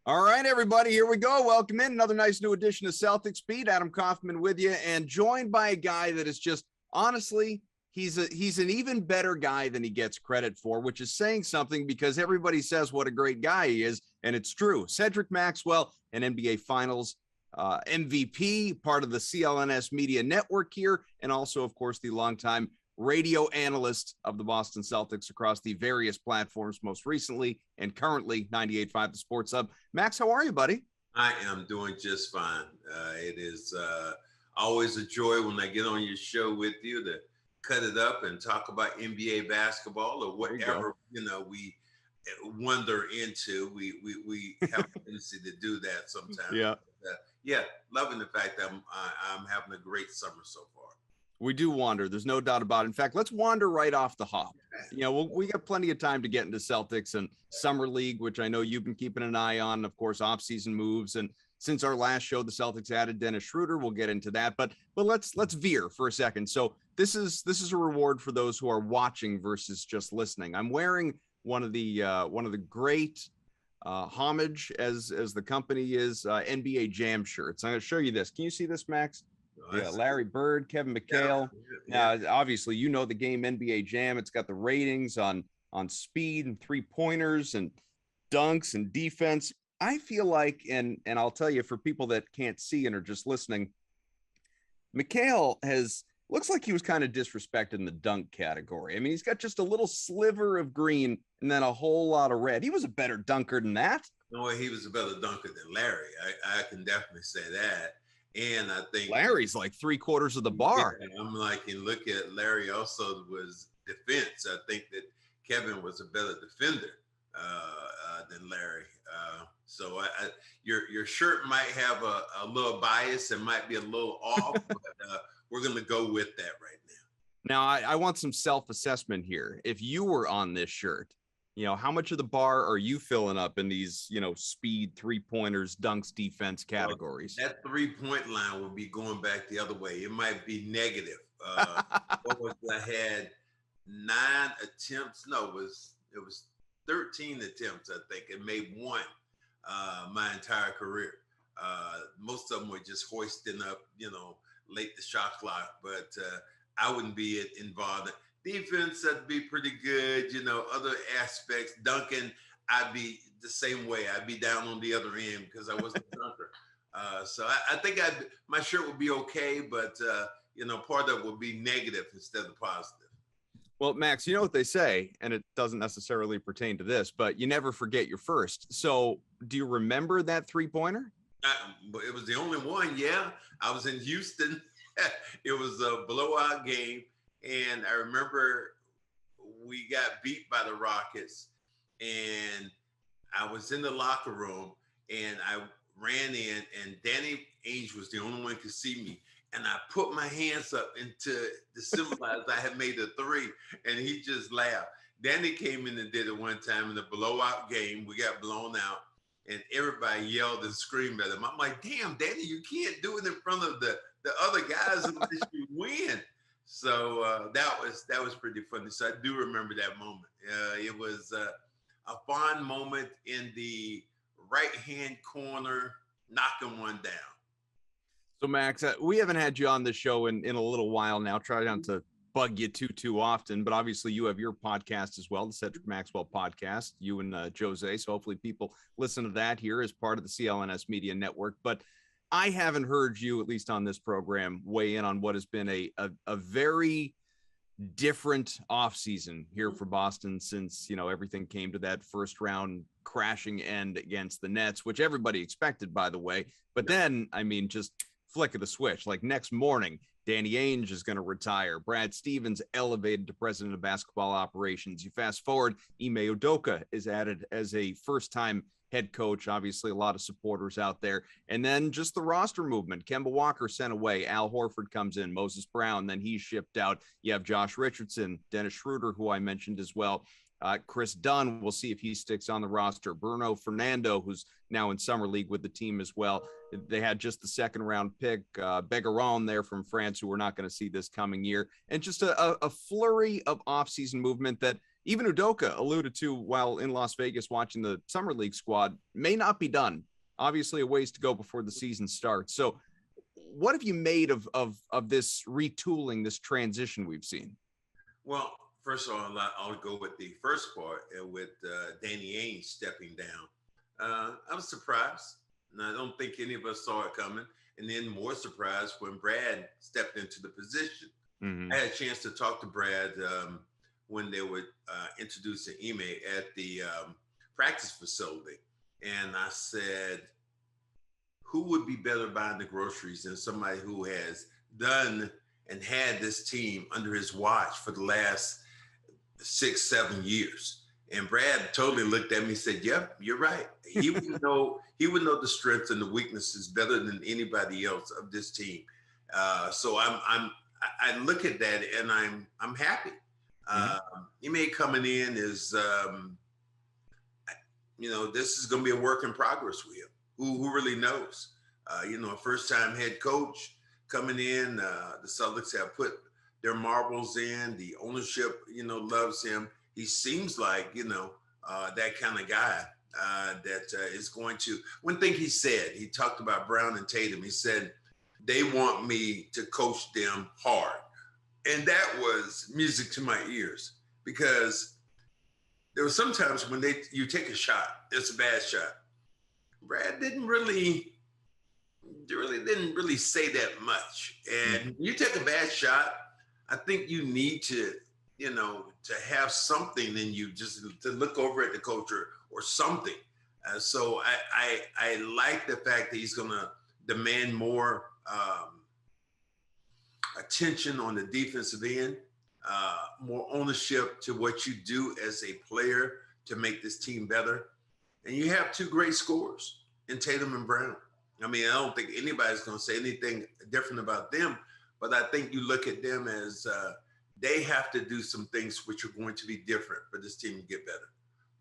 All right, everybody, here we go. Welcome in. Another nice new edition of Celtics Beat. Adam Kaufman with you, and joined by a guy that is just, honestly, he's an even better guy than he gets credit for, which is saying something because everybody says what a great guy he is, and it's true. Cedric Maxwell, an NBA Finals MVP, part of the CLNS Media network here, and also, of course, the longtime radio analyst of the Boston Celtics across the various platforms, most recently and currently 98.5 The Sports Hub. Max, how are you, buddy? I am doing just fine. It is always a joy when I get on your show with you to cut it up and talk about NBA basketball or whatever we wander into. We have a tendency to do that sometimes. Yeah. Loving the fact that I'm having a great summer so far. We do wander. There's no doubt about it. In fact, let's wander right off the hop. We got plenty of time to get into Celtics and Summer League, which I know you've been keeping an eye on. Of course, offseason moves. And since our last show, the Celtics added Dennis Schroder. We'll get into that. But let's veer for a second. So this is a reward for those who are watching versus just listening. I'm wearing one of the great homage as the company is NBA Jam shirts. I'm going to show you this. Can you see this, Max? Yeah, Larry Bird, Kevin McHale. Obviously, you know the game NBA Jam. It's got the ratings on speed and three-pointers and dunks and defense. I feel like, and I'll tell you for people that can't see and are just listening, McHale looks like he was kind of disrespected in the dunk category. I mean, he's got just a little sliver of green and then a whole lot of red. He was a better dunker than that. No, he was a better dunker than Larry. I can definitely say that. And I think Larry's like 3/4 of the bar. Yeah, I'm like, and look at Larry also was defense. I think that Kevin was a better defender than Larry. So your shirt might have a little bias and might be a little off, but we're going to go with that right now. Now, I want some self-assessment here. If you were on this shirt, how much of the bar are you filling up in these, speed, three-pointers, dunks, defense categories? Well, that three-point line will be going back the other way. It might be negative. I had 9 attempts. No, it was 13 attempts, I think, and made 1 my entire career. Most of them were just hoisting up, late the shot clock, but I wouldn't be involved. Defense, that'd be pretty good. Other aspects, dunking, I'd be the same way. I'd be down on the other end because I wasn't a dunker. So I think my shirt would be okay, but part of it would be negative instead of positive. Well, Max, you know what they say, and it doesn't necessarily pertain to this, but you never forget your first. So do you remember that three-pointer? It was the only one, yeah. I was in Houston. It was a blowout game. And I remember we got beat by the Rockets, and I was in the locker room, and I ran in, and Danny Ainge was the only one who could see me. And I put my hands up to symbolize I had made a 3, and he just laughed. Danny came in and did it one time in a blowout game. We got blown out, and everybody yelled and screamed at him. I'm like, damn, Danny, you can't do it in front of the other guys unless you win. So that was pretty funny. So I do remember that moment. It was a fun moment in the right-hand corner, knocking one down. So, Max, we haven't had you on the show in a little while now. Try not to bug you too often, but obviously you have your podcast as well, the Cedric Maxwell podcast, you and Jose. So hopefully people listen to that here as part of the CLNS Media Network. But I haven't heard you, at least on this program, weigh in on what has been a very different offseason here for Boston since, everything came to that first round crashing end against the Nets, which everybody expected, by the way. But then, just flick of the switch, like next morning, Danny Ainge is going to retire. Brad Stevens elevated to president of basketball operations. You fast forward, Ime Udoka is added as a first-time head coach. Obviously, a lot of supporters out there. And then just the roster movement. Kemba Walker sent away. Al Horford comes in. Moses Brown, then he's shipped out. You have Josh Richardson, Dennis Schroder, who I mentioned as well. Chris Dunn, we'll see if he sticks on the roster. Bruno Fernando, who's now in Summer League with the team as well. They had just the second-round pick, Begaron there from France, who we're not going to see this coming year. And just a flurry of offseason movement that, even Udoka alluded to while in Las Vegas watching the Summer League squad may not be done. Obviously, a ways to go before the season starts. So what have you made of this retooling, this transition we've seen? Well, first of all, I'll go with the first part with Danny Ainge stepping down. I was surprised, and I don't think any of us saw it coming. And then more surprised when Brad stepped into the position. Mm-hmm. I had a chance to talk to Brad when they were introducing Ime at the practice facility. And I said, who would be better buying the groceries than somebody who has done and had this team under his watch for the last 6-7 years? And Brad totally looked at me and said, yep, you're right. He would know the strengths and the weaknesses better than anybody else of this team. So I look at that and I'm happy. Ime coming in is, this is going to be a work in progress with him. Who really knows? A first-time head coach coming in. The Celtics have put their marbles in. The ownership, loves him. He seems like, that kind of guy that is going to. One thing he said, he talked about Brown and Tatum. He said, they want me to coach them hard. And that was music to my ears, because there were sometimes when you take a shot, it's a bad shot. Brad didn't really say that much. And you take a bad shot, I think you need to, to have something in you, just to look over at the coach or something. So I like the fact that he's going to demand more attention on the defensive end, more ownership to what you do as a player to make this team better. And you have two great scorers in Tatum and Brown. I mean, I don't think anybody's going to say anything different about them, but I think you look at them as they have to do some things which are going to be different for this team to get better.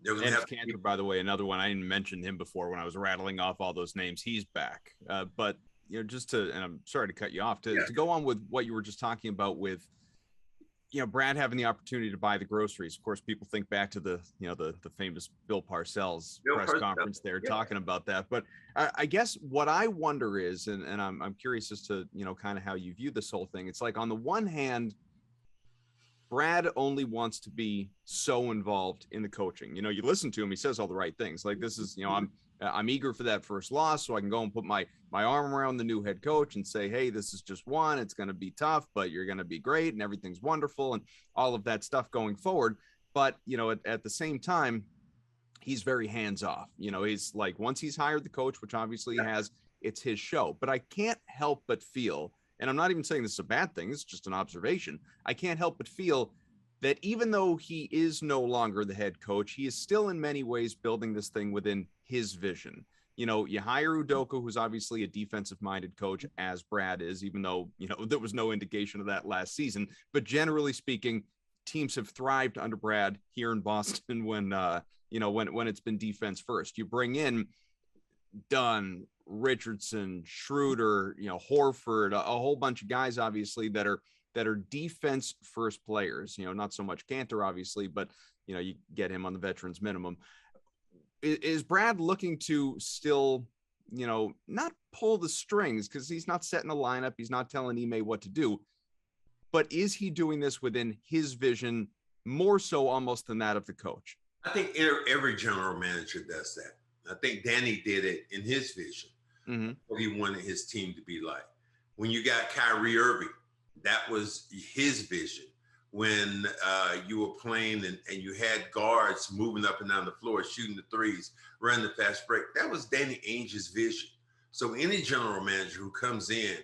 They're going to have Cantor, by the way, another one. I didn't mention him before when I was rattling off all those names. He's back. But, just to, and I'm sorry to cut you off, to go on with what you were just talking about with, Brad having the opportunity to buy the groceries. Of course, people think back to the famous Bill Parcells press conference there talking about that. But I guess what I wonder is, and I'm curious as to, kind of how you view this whole thing. It's like, on the one hand, Brad only wants to be so involved in the coaching. You listen to him, he says all the right things. Like, this is, I'm eager for that first loss so I can go and put my arm around the new head coach and say, hey, this is just one. It's going to be tough, but you're going to be great and everything's wonderful and all of that stuff going forward. But, at the same time, he's very hands off. He's like, once he's hired the coach, which obviously he has, it's his show. But I can't help but feel, and I'm not even saying this is a bad thing, it's just an observation, I can't help but feel that even though he is no longer the head coach, he is still in many ways building this thing within his vision. You hire Udoka, who's obviously a defensive-minded coach, as Brad is, even though, there was no indication of that last season. But generally speaking, teams have thrived under Brad here in Boston when it's been defense first. You bring in Dunn, Richardson, Schroder, Horford, a whole bunch of guys, obviously, that are defense first players, not so much Cantor, obviously, but, you get him on the veterans minimum. Is Brad looking to still, not pull the strings, because he's not setting the lineup, he's not telling Ime what to do, but is he doing this within his vision more so almost than that of the coach? I think every general manager does that. I think Danny did it in his vision. What he wanted his team to be like. When you got Kyrie Irving, that was his vision. When you were playing and you had guards moving up and down the floor, shooting the threes, running the fast break, that was Danny Ainge's vision. So any general manager who comes in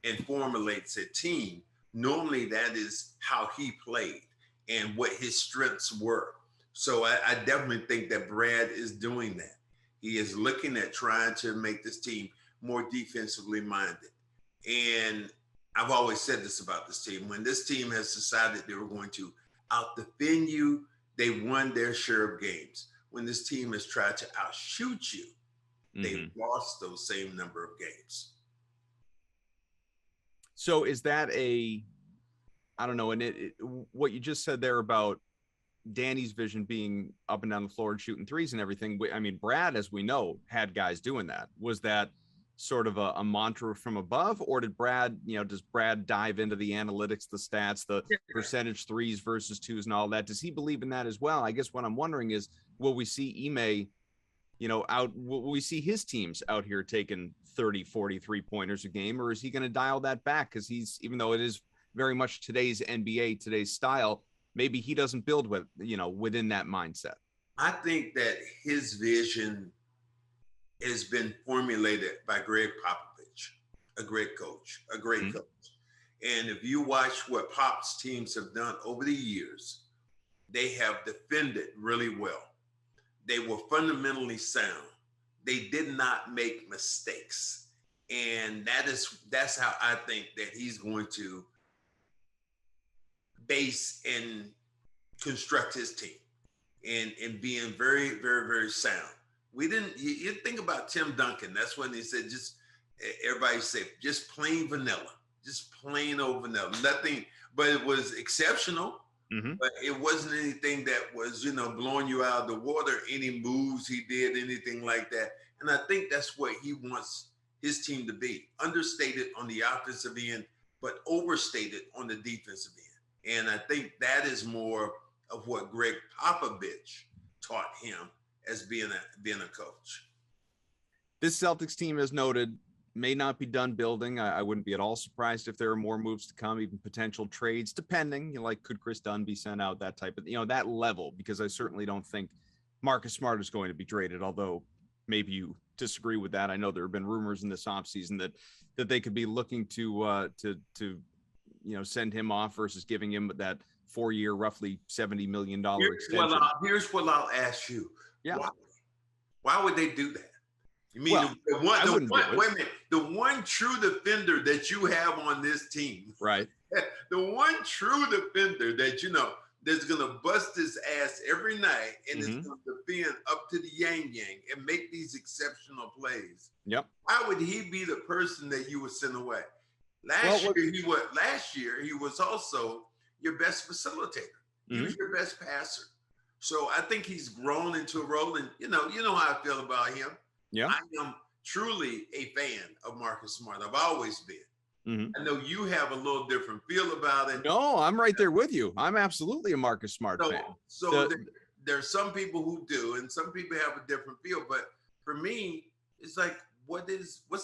and formulates a team, normally that is how he played and what his strengths were. So I definitely think that Brad is doing that. He is looking at trying to make this team more defensively minded. And I've always said this about this team. When this team has decided they were going to out-defend you, they won their share of games. When this team has tried to outshoot you, they've lost those same number of games. So is that I don't know, and what you just said there about Danny's vision being up and down the floor and shooting threes and everything. I mean, Brad, as we know, had guys doing that. Was that sort of a mantra from above, or did Brad, does Brad dive into the analytics, the stats, the percentage threes versus twos and all that? Does he believe in that as well? I guess what I'm wondering is, will we see Ime, will we see his teams out here taking 30, 40 3-pointers a game, or is he going to dial that back? Because even though it is very much today's NBA, today's style, maybe he doesn't build with, within that mindset. I think that his vision has been formulated by Greg Popovich, a great coach, And if you watch what Pop's teams have done over the years, they have defended really well. They were fundamentally sound. They did not make mistakes. And that's how I think that he's going to base and construct his team and being very, very, very sound. You think about Tim Duncan. That's when they said, everybody said, just plain vanilla, just plain old vanilla, nothing, but it was exceptional. Mm-hmm. But it wasn't anything that was, blowing you out of the water, any moves he did, anything like that. And I think that's what he wants his team to be, understated on the offensive end, but overstated on the defensive end. And I think that is more of what Greg Popovich taught him as being a coach. This Celtics team, as noted, may not be done building. I wouldn't be at all surprised if there are more moves to come, even potential trades, depending, could Chris Dunn be sent out, that type of, that level, because I certainly don't think Marcus Smart is going to be traded, although maybe you disagree with that. I know there have been rumors in this offseason that they could be looking to send him off versus giving him that 4-year, roughly $70 million extension. Here's what I'll ask you. Yeah. Why would they do that? You mean the one true defender that you have on this team, right? The one true defender that that's gonna bust his ass every night and is gonna defend up to the yang and make these exceptional plays. Yep. Why would he be the person that you would send away? Last year he was also your best facilitator. He was your best passer. So I think he's grown into a role, and you know how I feel about him. Yeah, I am truly a fan of Marcus Smart. I've always been. I know you have a little different feel about it. No, I'm right there with you. I'm absolutely a Marcus Smart fan. So there's some people who do, and some people have a different feel. But for me, it's like, what's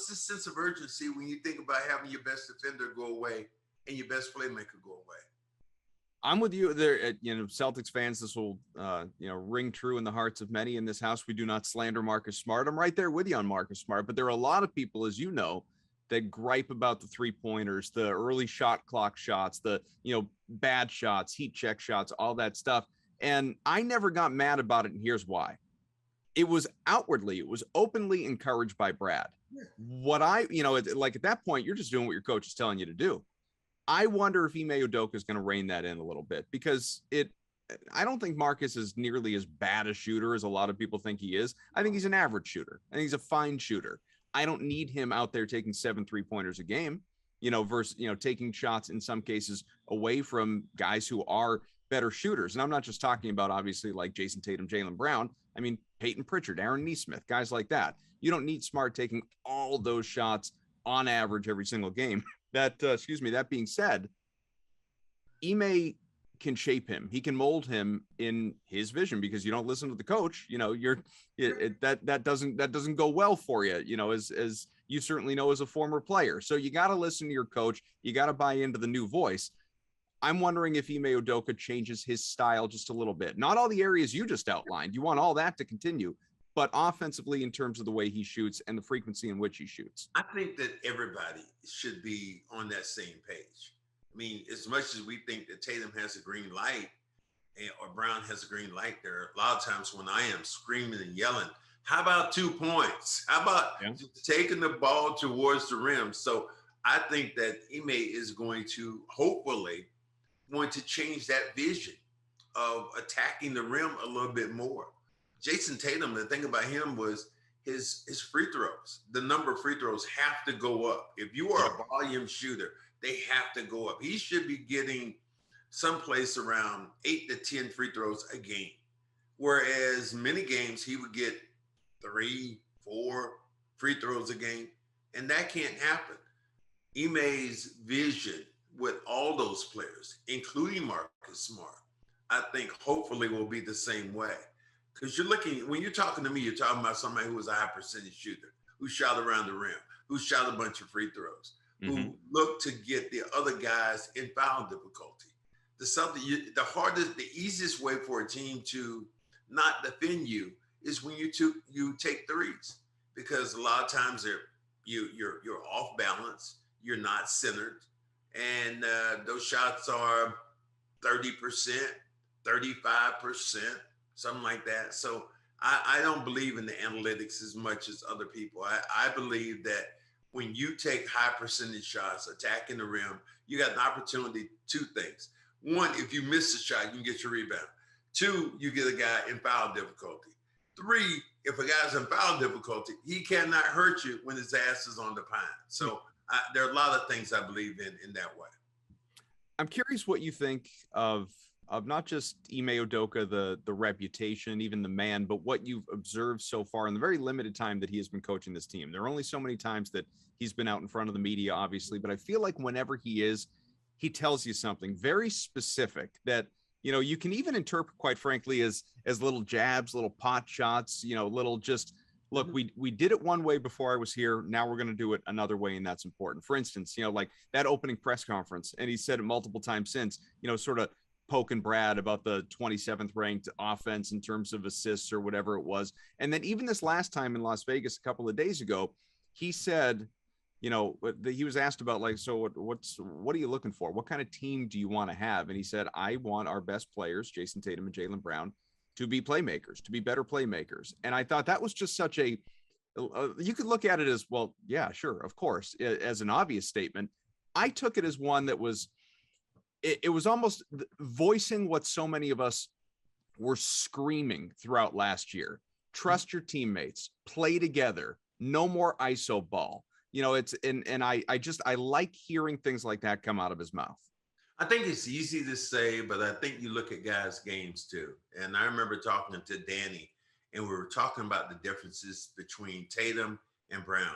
the sense of urgency when you think about having your best defender go away and your best playmaker go away? I'm with you there. Celtics fans, this will, ring true in the hearts of many in this house. We do not slander Marcus Smart. I'm right there with you on Marcus Smart, but there are a lot of people, as you know, that gripe about the 3-pointers, the early shot clock shots, the, bad shots, heat check shots, all that stuff. And I never got mad about it. And here's why. It was openly encouraged by Brad. What at that point, you're just doing what your coach is telling you to do. I wonder if Ime Udoka is going to rein that in a little bit, because I don't think Marcus is nearly as bad a shooter as a lot of people think he is. I think he's an average shooter. I think he's a fine shooter. I don't need him out there taking 7 3-pointers a game, versus, taking shots in some cases away from guys who are better shooters. And I'm not just talking about, obviously, like Jason Tatum, Jaylen Brown. I mean, Peyton Pritchard, Aaron Nesmith, guys like that. You don't need Smart taking all those shots on average every single game. That being said, Ime can shape him. He can mold him in his vision, because you don't listen to the coach. That doesn't go well for you. As you certainly know as a former player. So you got to listen to your coach. You got to buy into the new voice. I'm wondering if Ime Udoka changes his style just a little bit. Not all the areas you just outlined. You want all that to continue, but offensively, in terms of the way he shoots and the frequency in which he shoots. I think that everybody should be on that same page. I mean, as much as we think that Tatum has a green light or Brown has a green light, there are a lot of times when I am screaming and yelling, how about 2 points? How about just taking the ball towards the rim? So I think that Ime is hopefully going to change that vision of attacking the rim a little bit more. Jason Tatum, the thing about him was his free throws. The number of free throws have to go up. If you are a volume shooter, they have to go up. He should be getting someplace around 8 to 10 free throws a game. Whereas many games he would get 3, 4 free throws a game, and that can't happen. Ime's vision with all those players, including Marcus Smart, I think hopefully will be the same way. Because when you're talking to me, you're talking about somebody who was a high percentage shooter, who shot around the rim, who shot a bunch of free throws, who looked to get the other guys in foul difficulty. The easiest way for a team to not defend you is when you take threes, because a lot of times you're off balance, you're not centered, and those shots are 30%, 35%, something like that. So I don't believe in the analytics as much as other people. I believe that when you take high percentage shots, attacking the rim, you got an opportunity, 2 things. 1, if you miss a shot, you can get your rebound. 2, you get a guy in foul difficulty. 3, if a guy's in foul difficulty, he cannot hurt you when his ass is on the pine. So there are a lot of things I believe in that way. I'm curious what you think of not just Ime Udoka, the reputation, even the man, but what you've observed so far in the very limited time that he has been coaching this team. There are only so many times that he's been out in front of the media, obviously, but I feel like whenever he is, he tells you something very specific that, you can even interpret, quite frankly, as little jabs, little pot shots, little just, look, we did it one way before I was here. Now we're going to do it another way. And that's important. For instance, like that opening press conference, and he said it multiple times since, sort of poking Brad about the 27th ranked offense in terms of assists or whatever it was. And then even this last time in Las Vegas, a couple of days ago, he said, he was asked about, like, so what are you looking for? What kind of team do you want to have? And he said, I want our best players, Jason Tatum and Jaylen Brown, to be playmakers, to be better playmakers. And I thought that was just such a, you could look at it as, well, yeah, sure, of course, as an obvious statement. I took it as one that was, it was almost voicing what so many of us were screaming throughout last year. Trust your teammates, play together, no more ISO ball. I like hearing things like that come out of his mouth. I think it's easy to say, but I think you look at guys' games too. And I remember talking to Danny, and we were talking about the differences between Tatum and Brown.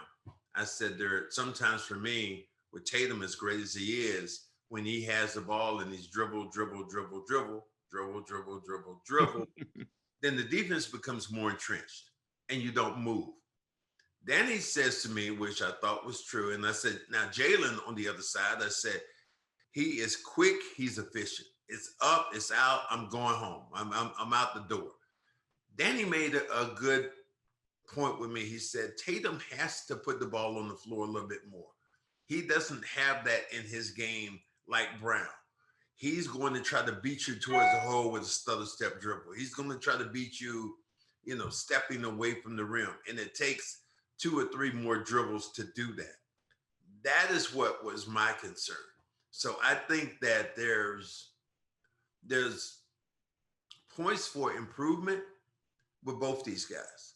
I said sometimes for me, with Tatum, as great as he is, when he has the ball and he's dribble, then the defense becomes more entrenched and you don't move. Danny says to me, which I thought was true, and I said, now Jaylen on the other side, I said, he is quick, he's efficient. It's up, it's out, I'm going home. I'm out the door. Danny made a good point with me. He said, Tatum has to put the ball on the floor a little bit more. He doesn't have that in his game like Brown. He's going to try to beat you towards the hole with a stutter step dribble. He's going to try to beat you, stepping away from the rim. And it takes 2 or 3 more dribbles to do that. That is what was my concern. So I think that there's points for improvement with both these guys.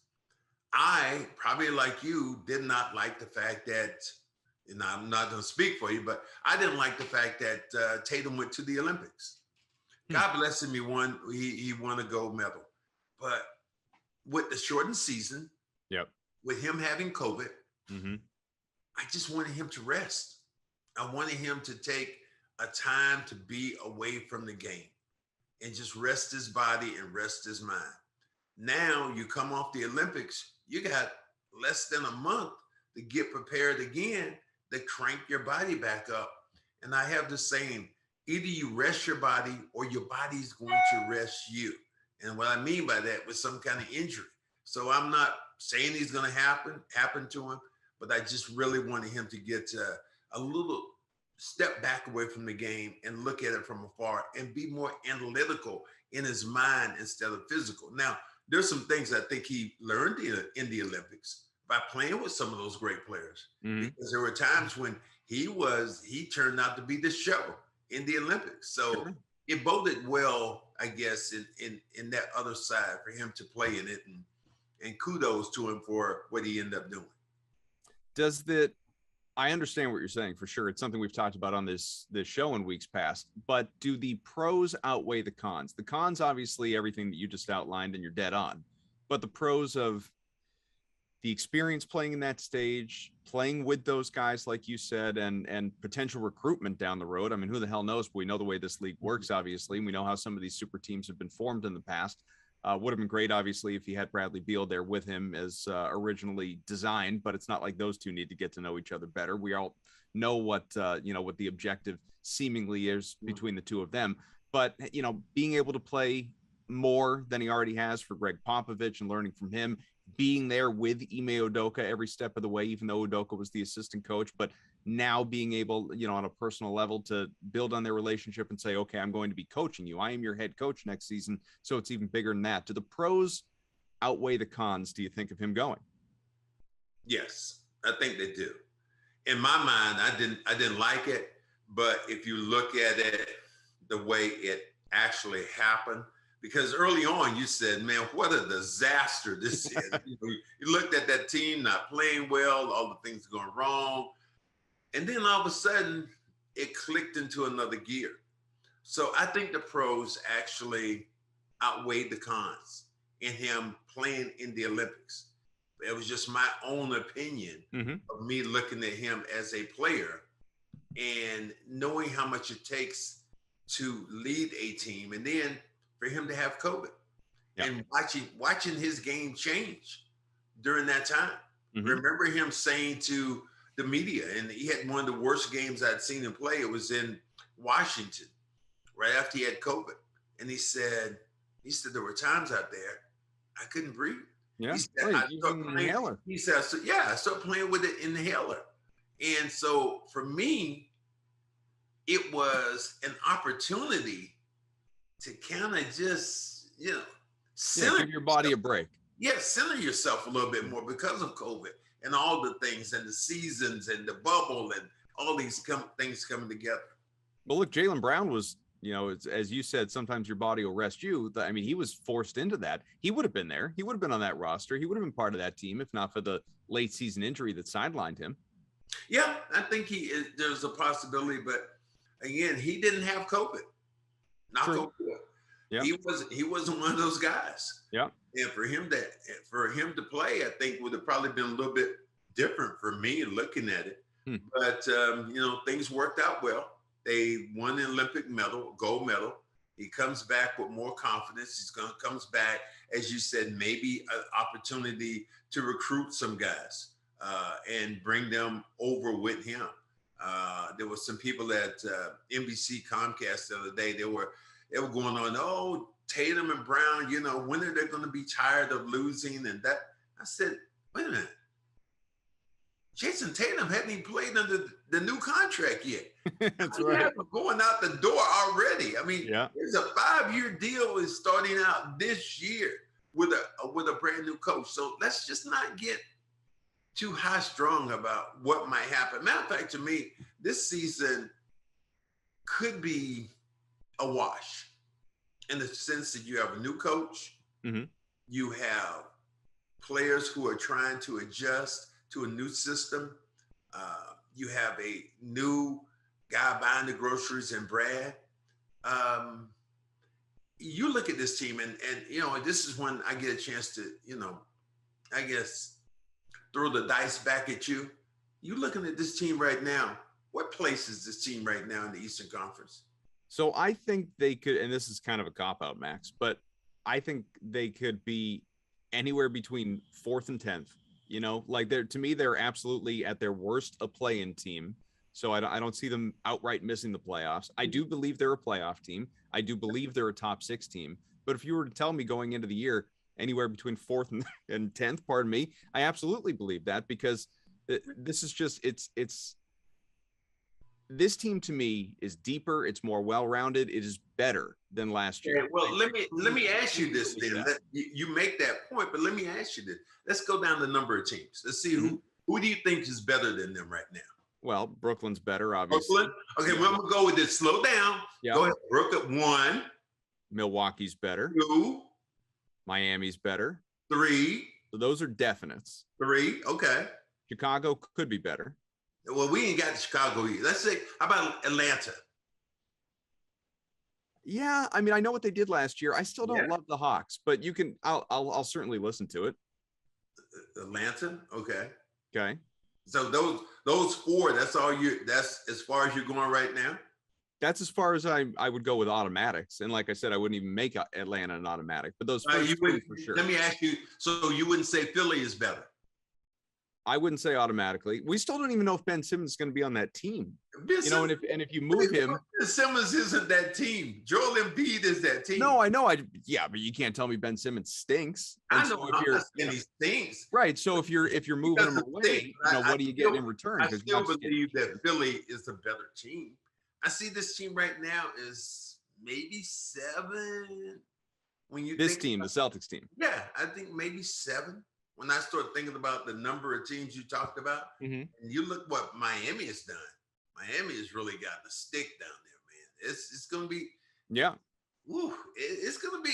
I, probably like you, did not like the fact that, and I'm not going to speak for you, but I didn't like the fact that Tatum went to the Olympics. God bless him, he won a gold medal. But with the shortened season, with him having COVID, I just wanted him to rest. I wanted him to take a time to be away from the game and just rest his body and rest his mind. Now you come off the Olympics, you got less than a month to get prepared again, to crank your body back up. And I have the saying, either you rest your body or your body's going to rest you. And what I mean by that was some kind of injury. So I'm not saying he's going to happen to him, but I just really wanted him to get a little step back away from the game and look at it from afar and be more analytical in his mind instead of physical. Now, there's some things I think he learned in the Olympics by playing with some of those great players. Because there were times when he turned out to be the show in the Olympics. So it boded well, I guess, in that other side for him to play in it. And kudos to him for what he ended up doing. Does that, I understand what you're saying for sure. It's something we've talked about on this show in weeks past. But do the pros outweigh the cons? The cons, obviously, everything that you just outlined, and you're dead on. But the pros of the experience playing in that stage, playing with those guys, like you said, and potential recruitment down the road. I mean, who the hell knows? We know the way this league works, obviously. We know how some of these super teams have been formed in the past. Would have been great, obviously, if he had Bradley Beal there with him as originally designed, but it's not like those two need to get to know each other better. We all know what the objective seemingly is between the two of them. But, being able to play more than he already has for Greg Popovich and learning from him, being there with Ime Udoka every step of the way, even though Udoka was the assistant coach, but now being able, on a personal level to build on their relationship and say, okay, I'm going to be coaching you. I am your head coach next season. So it's even bigger than that. Do the pros outweigh the cons, do you think, of him going? Yes, I think they do. In my mind, I didn't like it, but if you look at it the way it actually happened, because early on you said, man, what a disaster this is. You looked at that team not playing well, all the things going wrong. And then all of a sudden it clicked into another gear. So I think the pros actually outweighed the cons in him playing in the Olympics. It was just my own opinion of me looking at him as a player and knowing how much it takes to lead a team. And then for him to have COVID and watching his game change during that time. Remember him saying to the media, and he had one of the worst games I'd seen him play. It was in Washington right after he had COVID. And he said there were times out there I couldn't breathe. Yeah. He said, I started playing with the inhaler. And so for me, it was an opportunity to kind of just, give your body a break. Yeah, center yourself a little bit more because of COVID and all the things and the seasons and the bubble and all these things coming together. Well, look, Jaylen Brown was, as you said, sometimes your body will rest you. I mean, he was forced into that. He would have been there. He would have been on that roster. He would have been part of that team if not for the late season injury that sidelined him. Yeah, I think there's a possibility, but again, he didn't have COVID. Not COVID. Yeah. He wasn't one of those guys. Yeah. And for him to play, I think would have probably been a little bit different for me looking at it. But things worked out well. They won the Olympic medal, gold medal. He comes back with more confidence. Comes back, as you said, maybe an opportunity to recruit some guys and bring them over with him. There were some people at NBC Comcast the other day. They were going on, oh, Tatum and Brown, when are they going to be tired of losing? And that, I said, wait a minute. Jason Tatum hadn't even played under the new contract yet. That's right. Going out the door already. I mean, there's a 5-year deal is starting out this year with a brand new coach. So let's just not get too high strung about what might happen. Matter of fact, to me, this season could be a wash in the sense that you have a new coach, you have players who are trying to adjust to a new system, you have a new guy buying the groceries in Brad. You look at this team and this is when I get a chance to, I guess, throw the dice back at you. You looking at this team right now, what place is this team right now in the Eastern Conference? So I think they could, and this is kind of a cop-out, Max, but I think they could be anywhere between 4th and 10th. To me, they're absolutely at their worst a play-in team. So I don't see them outright missing the playoffs. I do believe they're a playoff team. I do believe they're a top 6 team. But if you were to tell me going into the year, anywhere between 4th and 10th, pardon me, I absolutely believe that, because this is just, this team to me is deeper. It's more well-rounded. It is better than last year. Yeah, well, let me ask you this then. You make that point, but let me ask you this. Let's go down the number of teams. Let's see who do you think is better than them right now? Well, Brooklyn's better, obviously. Brooklyn? Okay, well, I'm going to go with this. Slow down. Go ahead. Brooklyn, 1. Milwaukee's better. 2. Miami's better. 3. So those are definites. 3, okay. Chicago could be better. Well, we ain't got Chicago yet. Let's say, how about Atlanta? Yeah, I mean, I know what they did last year. I still don't love the Hawks, but you can. I'll certainly listen to it. Atlanta, okay. Okay. So those four. That's all you. That's as far as you're going right now. That's as far as I would go with automatics. And like I said, I wouldn't even make Atlanta an automatic, but those first three for sure. Let me ask you. So you wouldn't say Philly is better? I wouldn't say automatically. We still don't even know if Ben Simmons is going to be on that team. And if you move him, Ben Simmons isn't that team. Joel Embiid is that team. No, I know. But you can't tell me Ben Simmons stinks. I know. He stinks. Right. So if you're moving him away, what do you get in return? I still believe that Philly is a better team. I see this team right now is maybe 7. When you the Celtics team. Yeah, I think maybe 7. When I start thinking about the number of teams you talked about, and you look what Miami has done, Miami has really gotten a stick down there, man. It's going to be, it's going to be,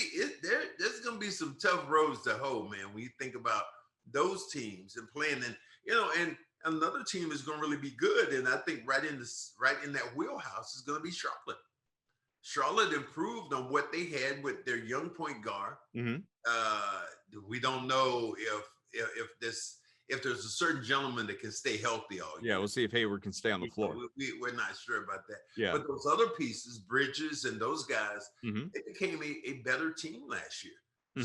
there's going to be some tough roads to hoe, man. When you think about those teams and playing, and another team is going to really be good, and I think right in that wheelhouse is going to be Charlotte. Charlotte improved on what they had with their young point guard. We don't know if there's a certain gentleman that can stay healthy all year. Yeah, we'll see if Hayward can stay on the floor. We're not sure about that. Yeah. But those other pieces, Bridges and those guys, they became a better team last year.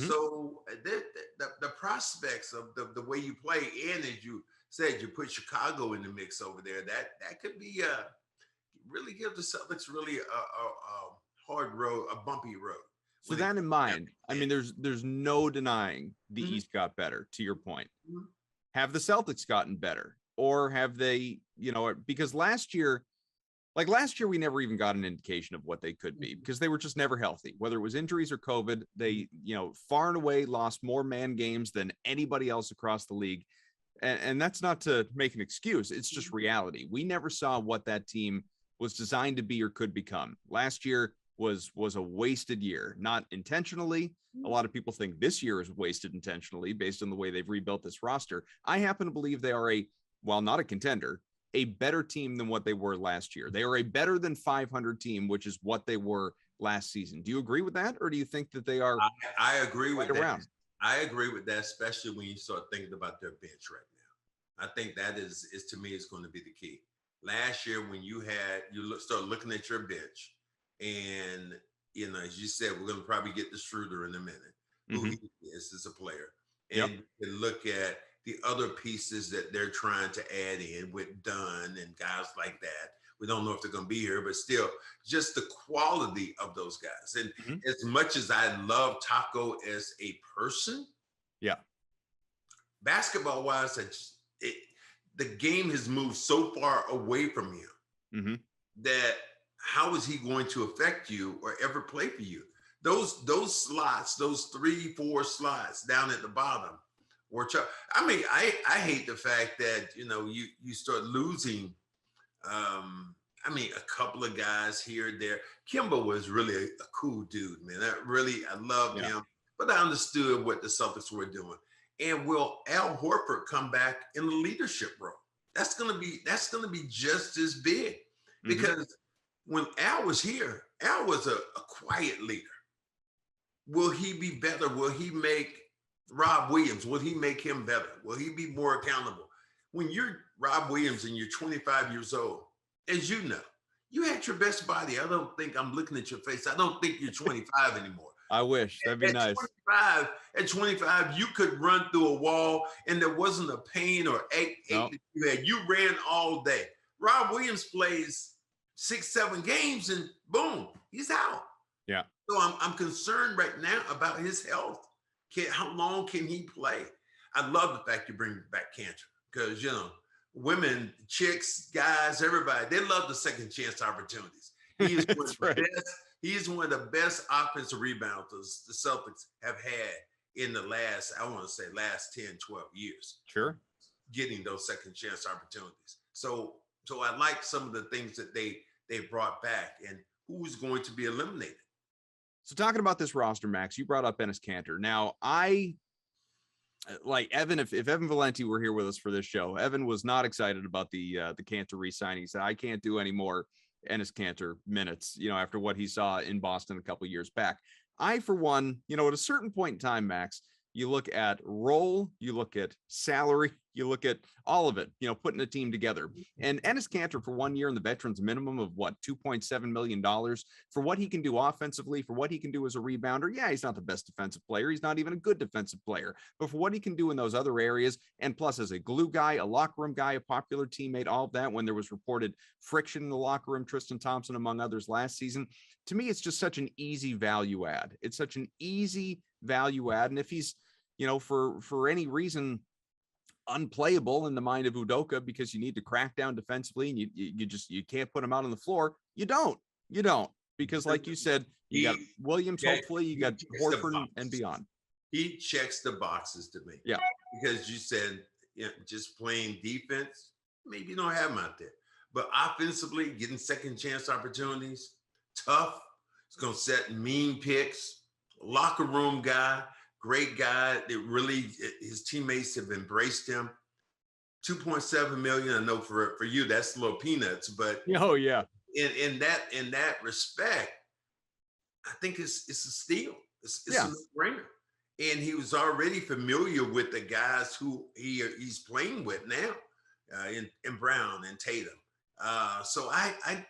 So the prospects of the way you play, and as you said, you put Chicago in the mix over there, that could be really give the Celtics really a hard road, a bumpy road. So that in mind, I mean, there's no denying the East got better, to your point. Have the Celtics gotten better? Or have they, because last year, we never even got an indication of what they could be because they were just never healthy. Whether it was injuries or COVID, they, far and away lost more man games than anybody else across the league. And that's not to make an excuse. It's just reality. We never saw what that team was designed to be or could become. Last year was a wasted year, not intentionally. A lot of people think this year is wasted intentionally based on the way they've rebuilt this roster. I happen to believe they are not a contender, a better team than what they were last year. They are a better than 500 team, which is what they were last season. Do you agree with that? Or do you think that they are? I agree with that. I agree with that, especially when you start thinking about their bench right now. I think that is to me, is going to be the key. Last year, when you start looking at your bench, and as you said, we're going to probably get to Schroder in a minute, who he is as a player, and you look at the other pieces that they're trying to add in with Dunn and guys like that. We don't know if they're going to be here, but still, just the quality of those guys. And as much as I love Taco as a person, basketball-wise, the game has moved so far away from him that how is he going to affect you or ever play for you? Those slots, those 3-4 slots down at the bottom were tough. I mean, I hate the fact that, you start losing, a couple of guys here and there. Kimba was really a cool dude, man. I loved him, but I understood what the Celtics were doing. And will Al Horford come back in the leadership role? That's gonna be just as big, because when Al was here, Al was a quiet leader. Will he be better? Will he make Rob Williams? Will he make him better? Will he be more accountable? When you're Rob Williams and you're 25 years old, as you know, you had your best body. I don't think I'm looking at your face. I don't think you're 25 anymore. I wish. That'd be nice. At 25, you could run through a wall and there wasn't a pain or ache that you had. You ran all day. Rob Williams plays 6-7 games and boom, he's out. Yeah. So I'm concerned right now about his health. How long can he play? I love the fact you bring back Cantor, because, women, chicks, guys, everybody, they love the second chance opportunities. He is one of the best. He's one of the best offensive rebounders the Celtics have had in the last 10, 12 years. Sure. Getting those second chance opportunities. So I like some of the things that they brought back and who's going to be eliminated. So talking about this roster, Max, you brought up Dennis Cantor. Now, I like Evan, if Evan Valenti were here with us for this show, Evan was not excited about the Cantor re-signing. He said, I can't do any more Ennis Cantor minutes, after what he saw in Boston a couple of years back. I, for one, at a certain point in time, Max, you look at role, you look at salary, you look at all of it, putting a team together. And Ennis Cantor for 1 year in the veterans minimum of what, $2.7 million for what he can do offensively, for what he can do as a rebounder. Yeah, he's not the best defensive player. He's not even a good defensive player, but for what he can do in those other areas, and plus as a glue guy, a locker room guy, a popular teammate, all of that, when there was reported friction in the locker room, Tristan Thompson, among others last season, to me, it's just such an easy value add. It's such an easy value add. And if he's, for any reason unplayable in the mind of Udoka because you need to crack down defensively and you can't put him out on the floor, you don't because like you said, you got Williams, hopefully you got Horford and beyond. He checks the boxes to me. Yeah. Because you said, just playing defense, maybe you don't have him out there, but offensively getting second chance opportunities, tough. It's going to set mean picks, locker room guy, great guy that really his teammates have embraced him. 2.7 million. I know for you that's little peanuts, but oh yeah, in that respect, I think it's a steal. It's a no-brainer. And he was already familiar with the guys who he's playing with now, in Brown and Tatum. So I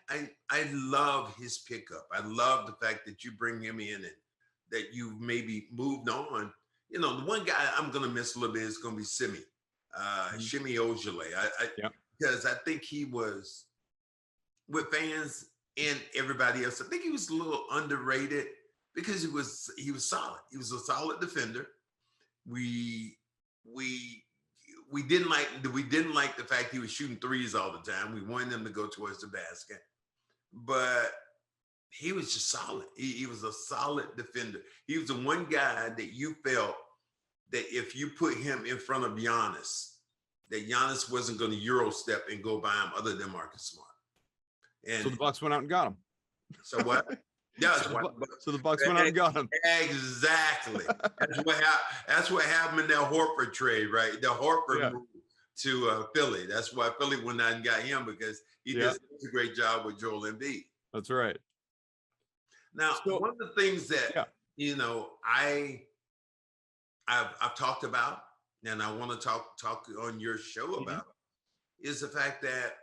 love his pickup. I love the fact that you bring him in and that you maybe moved on. The one guy I'm going to miss a little bit is going to be Semi Ojale. Because I think he was, with fans and everybody else, I think he was a little underrated because he was solid. He was a solid defender. We didn't like the fact he was shooting threes all the time. We wanted him to go towards the basket, but he was just solid. He was a solid defender. He was the one guy that you felt that if you put him in front of Giannis, that Giannis wasn't going to Euro step and go by him other than Marcus Smart. And so the Bucks went out and got him. So what? Yeah, so the Bucks went out and got him. Exactly. That's what happened in that Horford trade, right? The Horford moved to Philly. That's why Philly went out and got him, because he did a great job with Joel Embiid. That's right. Now, one of the things that I've talked about, and I want to talk on your show about, is the fact that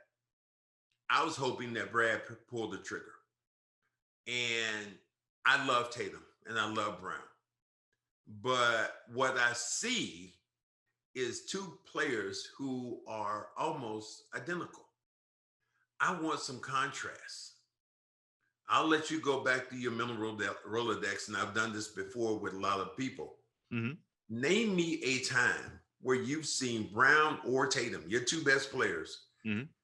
I was hoping that Brad pulled the trigger. And I love Tatum and I love Brown. But what I see is two players who are almost identical. I want some contrast. I'll let you go back to your mental Rolodex, and I've done this before with a lot of people. Name me a time where you've seen Brown or Tatum, your two best players,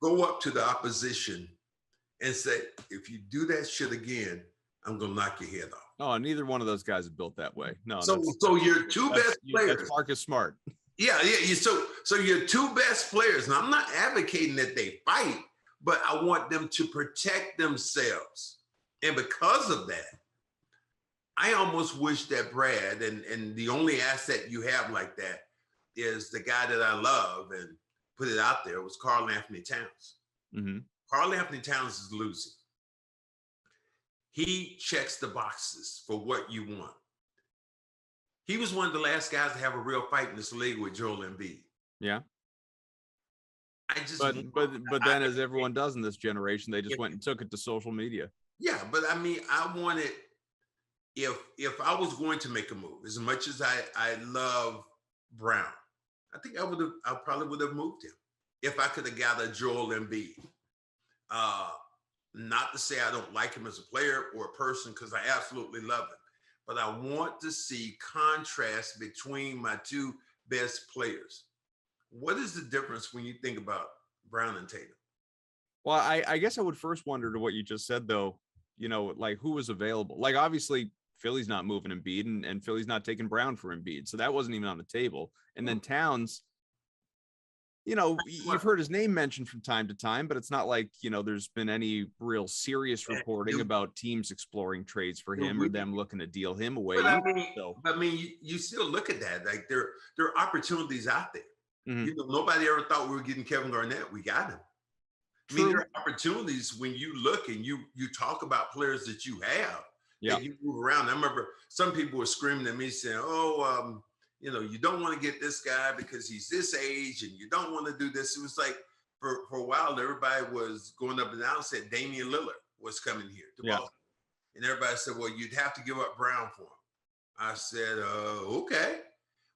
go up to the opposition and say, if you do that shit again, I'm going to knock your head off. Oh, neither one of those guys is built that way. No. So your two best players. That's Marcus Smart. Yeah. So your two best players, and I'm not advocating that they fight, but I want them to protect themselves. And because of that, I almost wish that Brad, and the only asset you have like that is the guy that I love and put it out there, was Karl Anthony Towns. Karl Anthony Towns is losing. He checks the boxes for what you want. He was one of the last guys to have a real fight in this league with Joel Embiid. Yeah. But then, as everyone does in this generation, they just went and took it to social media. Yeah, but I mean, I wanted, if I was going to make a move, as much as I love Brown, I think I probably would have moved him if I could have gathered Joel Embiid. Not to say I don't like him as a player or a person, because I absolutely love him, but I want to see contrast between my two best players. What is the difference when you think about Brown and Tatum? Well, I guess I would first wonder to what you just said, though, like who was available. Like, obviously, Philly's not moving Embiid, and Philly's not taking Brown for Embiid. So that wasn't even on the table. And then Towns, you've heard his name mentioned from time to time, but it's not like, there's been any real serious reporting about teams exploring trades for him or them looking to deal him away. But you still look at that. Like there are opportunities out there. Mm-hmm. Nobody ever thought we were getting Kevin Garnett. We got him. True. I mean, there are opportunities when you look and you talk about players that you have, that you move around. I remember some people were screaming at me saying, you don't want to get this guy because he's this age and you don't want to do this. It was like for a while, everybody was going up and down and said Damian Lillard was coming here to Boston. And everybody said, well, you'd have to give up Brown for him. I said, okay.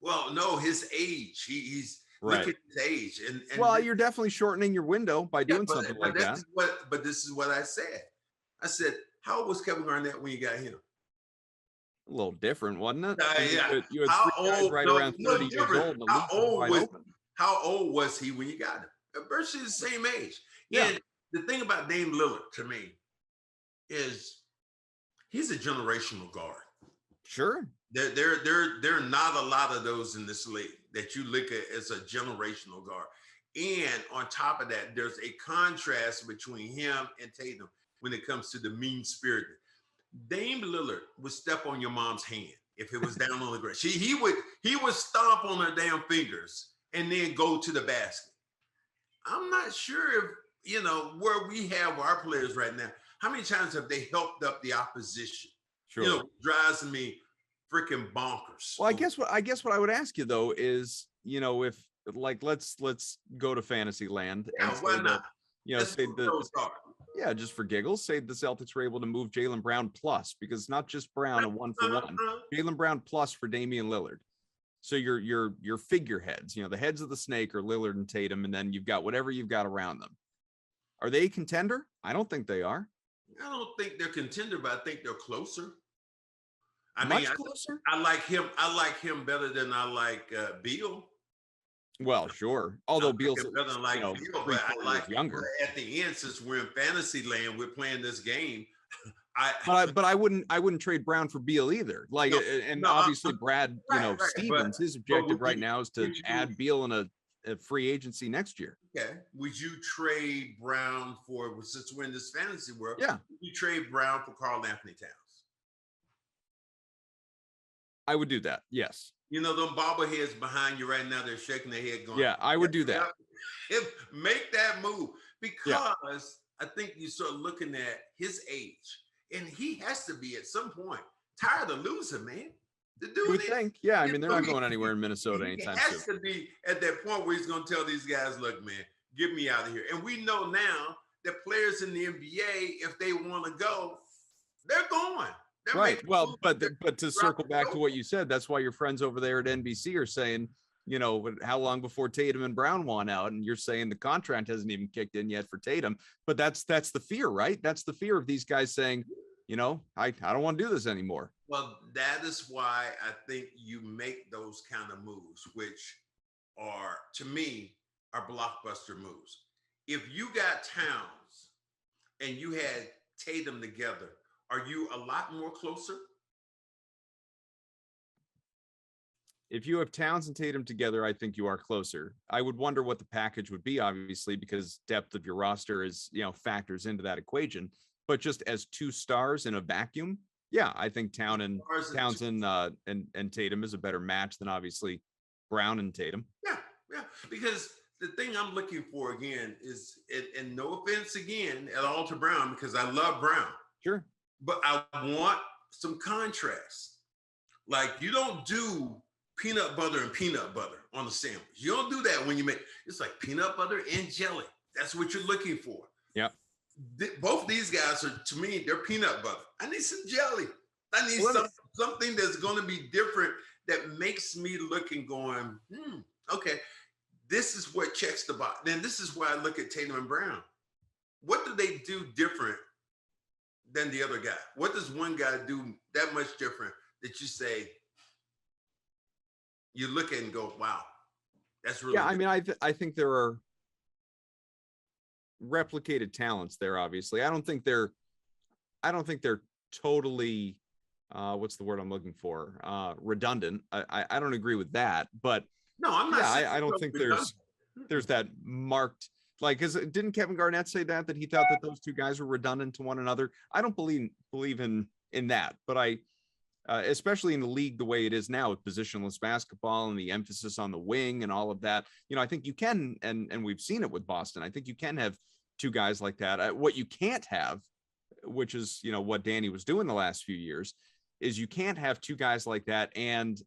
Well, no, his age, he's look at his age. And well, you're definitely shortening your window by doing something like that. But this is what I said. I said, how old was Kevin Garnett when you got him? A little different, wasn't it? You had how three guys old, right around 30 years old. How old was he when you got him? Virtually the same age. Yeah. And the thing about Dame Lillard to me is he's a generational guard. Sure. There are not a lot of those in this league that you look at as a generational guard. And on top of that, there's a contrast between him and Tatum when it comes to the mean-spirited. Dame Lillard would step on your mom's hand if it was down on the ground. He would stomp on her damn fingers and then go to the basket. I'm not sure if, where we have our players right now, how many times have they helped up the opposition? Sure. Drives me freaking bonkers. Well, I guess what I would ask you though is, if like let's go to fantasy land. Yeah, why not? Say just for giggles, say the Celtics were able to move Jaylen Brown plus, because not just Brown a 1-for-1, Jaylen Brown plus for Damian Lillard. So your figureheads, the heads of the snake are Lillard and Tatum, and then you've got whatever you've got around them. Are they a contender? I don't think they are. I don't think they're contender, but I think they're closer. Closer? I like him better than I like Beal. Well, sure. Although Beal's better than Beal, but I like younger. At the end, since we're in fantasy land, we're playing this game. But I wouldn't trade Brown for Beal either. Obviously Brad, Stevens, his objective right now is to add Beal in a free agency next year. Okay. Would you trade Brown since we're in this fantasy world? Yeah. Would you trade Brown for Karl Anthony Towns? I would do that. Yes. Them bobbleheads behind you right now, they're shaking their head going, yeah, I would do that. Make that move, because I think you start looking at his age, and he has to be at some point tired of losing, man. The dude, you would think. Yeah, I mean, they're not going anywhere in Minnesota anytime soon. He has to be at that point where he's going to tell these guys, look, man, get me out of here. And we know now that players in the NBA, if they want to go, they're going. Right. Well, but to circle back to what you said, that's why your friends over there at NBC are saying, how long before Tatum and Brown want out? And you're saying the contract hasn't even kicked in yet for Tatum. But that's the fear, right? That's the fear of these guys saying, I don't want to do this anymore. Well, that is why I think you make those kind of moves, which are, to me, are blockbuster moves. If you got Towns and you had Tatum together, are you a lot more closer? If you have Towns and Tatum together, I think you are closer. I would wonder what the package would be, obviously, because depth of your roster is, factors into that equation. But just as two stars in a vacuum, yeah, I think Townsend and Tatum is a better match than obviously Brown and Tatum. Yeah, because the thing I'm looking for again is, and no offense again at all to Brown, because I love Brown. Sure. But I want some contrast. Like, you don't do peanut butter and peanut butter on a sandwich. You don't do that when you make, it's like peanut butter and jelly. That's what you're looking for. Yeah. Both these guys are, to me, they're peanut butter. I need some jelly. I need something that's going to be different that makes me look and going, okay, this is what checks the box. Then this is why I look at Tatum and Brown. What do they do different than the other guy? What does one guy do that much different that you say, you look at and go, wow, that's really good. I mean, I think there are replicated talents there, obviously. I don't think they're totally what's the word I'm looking for? Redundant. I don't agree with that, but no, I'm not. I don't think there's there's that marked, like, because didn't Kevin Garnett say that he thought that those two guys were redundant to one another? I don't believe in that, but I especially in the league the way it is now with positionless basketball and the emphasis on the wing and all of that, I think you can, and we've seen it with Boston. I think you can have two guys like that. What you can't have, which is, what Danny was doing the last few years, is you can't have two guys like that and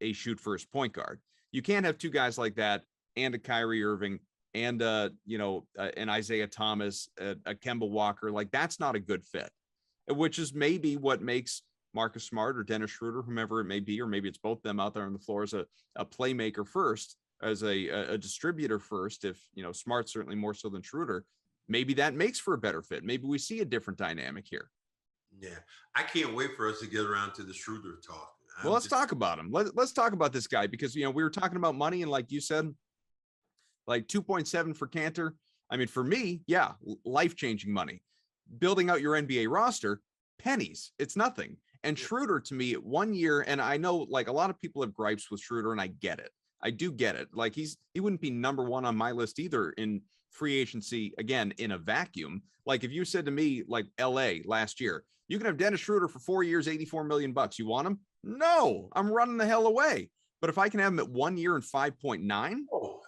a shoot first point guard. You can't have two guys like that and a Kyrie Irving and an Isaiah Thomas, a Kemba Walker. Like, that's not a good fit, which is maybe what makes Marcus Smart or Dennis Schroder, whomever it may be, or maybe it's both them out there on the floor as a playmaker first, as a distributor first. If Smart certainly more so than Schroder, maybe that makes for a better fit. Maybe we see a different dynamic here. Yeah, I can't wait for us to get around to the Schroder talk. Well, let's talk about him. Let's talk about this guy, because we were talking about money, and like you said, like 2.7 for Cantor. I mean, for me, yeah, life-changing money. Building out your NBA roster, pennies. It's nothing. And Schroder, to me, 1 year, and I know like a lot of people have gripes with Schroder, and I get it. I do get it. Like, he wouldn't be number one on my list either in free agency, again, in a vacuum. Like, if you said to me, like LA last year, you can have Dennis Schroder for 4 years, $84 million. You want him? No, I'm running the hell away. But if I can have him at 1 year and 5.9,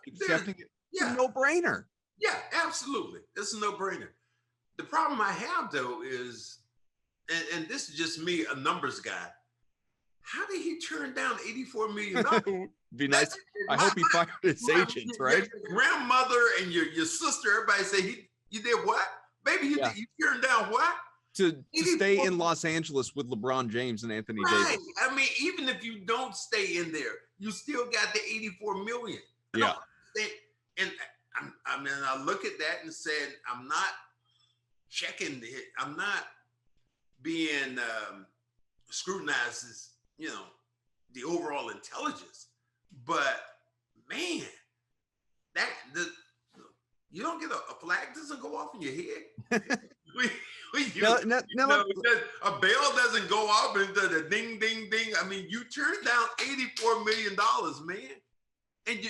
accepting it, it's a no-brainer. Yeah, absolutely. It's a no-brainer. The problem I have, though, is, and this is just me, a numbers guy, how did he turn down $84 million? Be nice. I hope he fired his agent, right? Your grandmother and your sister, everybody say, you did what? Baby, you turned down what? To stay in Los Angeles with LeBron James and Anthony Davis. I mean, even if you don't stay in there, you still got the $84 million. And I look at that and said, I'm not checking it. I'm not being scrutinized as, the overall intelligence. But man, you don't get a flag doesn't go off in your head. A bell doesn't go off and the ding, ding, ding. I mean, you turned down $84 million, man. And